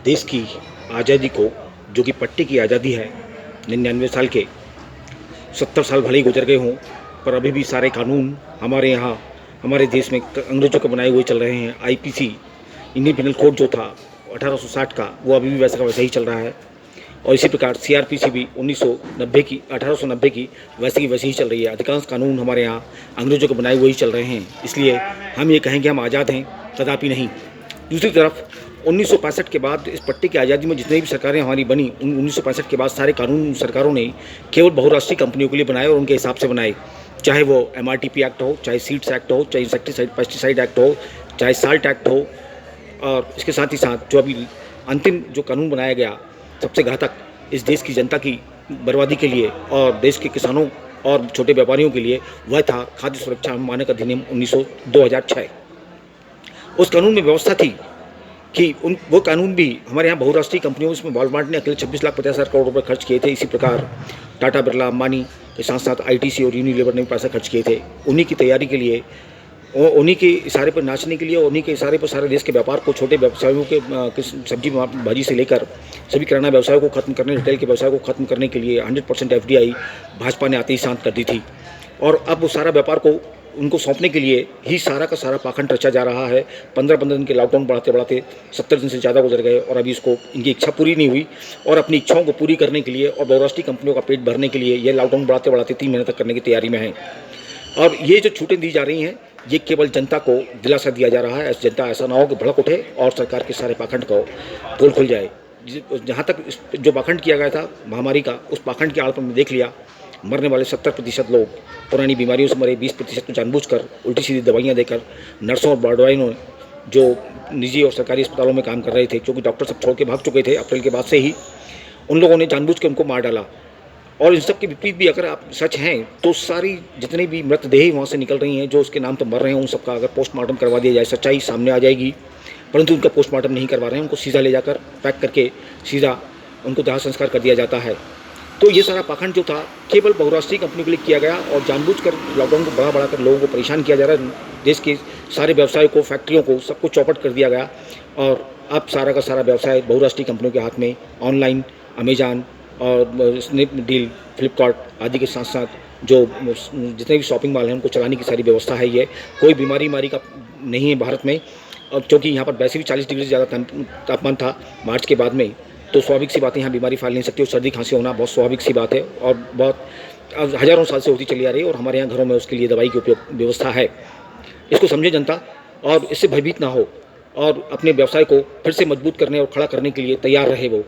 देश की आज़ादी को, जो कि पट्टी की आज़ादी है, 99 साल के 70 साल भले ही गुजर गए हों, पर अभी भी सारे कानून हमारे यहाँ हमारे देश में अंग्रेज़ों के बनाए हुए चल रहे हैं। आईपीसी, इंडियन पिनल कोड जो था 1860 का, वो अभी भी वैसा का वैसा ही चल रहा है। और इसी प्रकार सीआरपीसी भी 1890 की वैसे की वैसी ही चल रही है। अधिकांश कानून हमारे यहाँ अंग्रेज़ों के बनाए हुए ही चल रहे हैं। इसलिए हम ये कहेंगे हम आज़ाद हैं, कदापि नहीं। दूसरी तरफ 1965 के बाद इस पट्टी की आज़ादी में जितनी भी सरकारें हमारी बनी, उन 1965 के बाद सारे कानून सरकारों ने केवल बहुराष्ट्रीय कंपनियों के लिए बनाए और उनके हिसाब से बनाए। चाहे वो एमआरटीपी एक्ट हो, चाहे सीड्स एक्ट हो, चाहे इंसेक्टिसाइड पेस्टिसाइड एक्ट हो, चाहे साल्ट एक्ट हो। और इसके साथ ही साथ जो अभी अंतिम जो कानून बनाया गया, सबसे घातक इस देश की जनता की बर्बादी के लिए और देश के किसानों और छोटे व्यापारियों के लिए, वह था खाद्य सुरक्षा मानक अधिनियम 2006। उस कानून में व्यवस्था थी कि वो कानून भी हमारे यहाँ बहुराष्ट्रीय कंपनियों, इसमें वॉलमार्ट ने अकेले 26,50,000 करोड़ रुपए खर्च किए थे। इसी प्रकार टाटा बिरला, अंबानी के साथ साथ आईटीसी और यूनिलीवर ने भी पैसा खर्च किए थे उन्हीं की तैयारी के लिए, उन्हीं के इशारे पर नाचने के लिए, उन्हीं के इशारे पर सारे देश के व्यापार को, छोटे व्यवसायों के सब्जी भाजी से लेकर सभी किराना व्यवसायों को खत्म करने, रिटेल के व्यवसाय को खत्म करने के लिए 100% एफडीआई भाजपा ने आते ही शांत कर दी थी। और अब वो सारा व्यापार को उनको सौंपने के लिए ही सारा का सारा पाखंड रचा जा रहा है। 15-15 दिन के लॉकडाउन बढ़ाते बढ़ाते 70 दिन से ज़्यादा गुजर गए और अभी इसको इनकी इच्छा पूरी नहीं हुई। और अपनी इच्छाओं को पूरी करने के लिए और बहुराष्ट्रीय कंपनियों का पेट भरने के लिए ये लॉकडाउन बढ़ाते बढ़ाते 3 महीने तक करने की तैयारी में है। और ये जो छूटें दी जा रही हैं, ये केवल जनता को दिलासा दिया जा रहा है। जनता ऐसा ना हो कि भड़क उठे और सरकार के सारे पाखंड को पोल खुल जाए। जहाँ तक जो पाखंड किया गया था महामारी का, उस पाखंड के आड़ पर देख लिया, मरने वाले 70% लोग पुरानी बीमारियों से मरे, 20% को जानबूझकर उल्टी सीधी दवाइयाँ देकर नर्सों और वार्डवाइनों जो निजी और सरकारी अस्पतालों में काम कर रहे थे, क्योंकि डॉक्टर सब छोड़ के भाग चुके थे अप्रैल के बाद से ही, उन लोगों ने जानबूझ के उनको मार डाला। और इन सब के विपरीत भी अगर आप सच हैं तो सारी जितनी भी मृतदेह वहाँ से निकल रही हैं, जो उसके नाम तो मर रहे हैं, उन सबका अगर पोस्टमार्टम करवा दिया जाए, सच्चाई सामने आ जाएगी। परंतु उनका पोस्टमार्टम नहीं करवा रहे हैं, उनको सीधा ले जाकर पैक करके सीधा उनको दाह संस्कार कर दिया जाता है। तो ये सारा पाखंड जो था केवल बहुराष्ट्रीय कंपनी के लिए किया गया और जानबूझकर लॉकडाउन को बढ़ा कर लोगों को परेशान किया जा रहा है। देश के सारे व्यवसाय को, फैक्ट्रियों को, सबको चौपट कर दिया गया और अब सारा का सारा व्यवसाय बहुराष्ट्रीय कंपनियों के हाथ में, ऑनलाइन अमेजान और स्नैपडील, फ्लिपकार्ट आदि के साथ साथ जो जितने भी शॉपिंग मॉल हैं उनको चलाने की सारी व्यवस्था है। ये कोई बीमारी का नहीं है भारत में, और क्योंकि यहाँ पर वैसे भी 40 डिग्री से ज़्यादा तापमान था मार्च के बाद में, तो स्वाभाविक सी बात है, यहाँ बीमारी फैल नहीं सकती और सर्दी खांसी होना बहुत स्वाभाविक सी बात है और बहुत हज़ारों साल से होती चली आ रही है और हमारे यहाँ घरों में उसके लिए दवाई की उपयोग व्यवस्था है। इसको समझे जनता और इससे भयभीत ना हो और अपने व्यवसाय को फिर से मजबूत करने और खड़ा करने के लिए तैयार रहे वो।